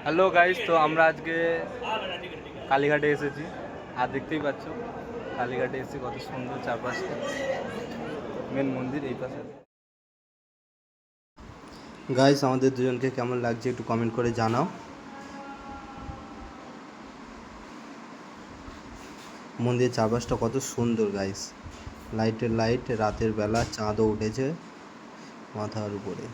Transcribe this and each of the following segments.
Hello guys, তো আমরা আজকে কালীঘাটে এসেছি। আর দেখতেই পাচ্ছ কালীঘাটে এসেছি, কত সুন্দর চারপাশটা। মেন মন্দির এই পাশে। গাইস, আমাদের দুজনকে কেমন লাগছে একটু কমেন্ট করে জানাও। মন্দিরের চারপাশটা কত সুন্দর গাইস, লাইটের লাইট, রাতের বেলা চাঁদও উঠেছে মাথার উপরে।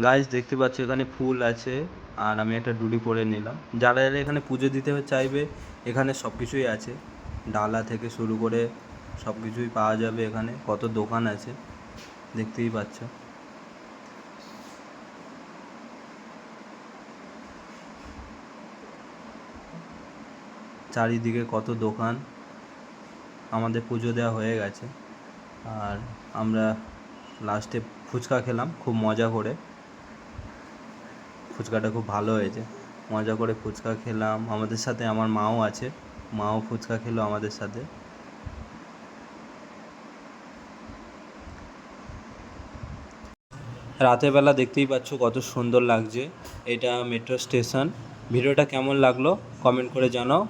গাইস, দেখতে পাচ্ছ এখানে ফুল আছে, আর আমি একটা ডুলি পরে নিলাম। যারা যারা এখানে পুজো দিতে চাইবে এখানে সব কিছুই আছে, ডালা থেকে শুরু করে সব কিছুই পাওয়া যাবে। এখানে কত দোকান আছে দেখতেই পাচ্ছ। চারিদিকে কত দোকান। আমাদের পুজো দেওয়া হয়ে গেছে, আর আমরা লাস্টে ফুচকা খেলাম খুব মজা করে। ফুচকাটা খুব ভালো হয়েছে, মজা করে ফুচকা খেলাম। আমাদের সাথে আমার মাও আছে, মাও ফুচকা খেলো আমাদের সাথে। রাতের বেলা দেখতেই পাচ্ছ কত সুন্দর লাগছে। এটা মেট্রো স্টেশন। ভিডিওটা কেমন লাগলো কমেন্ট করে জানাও।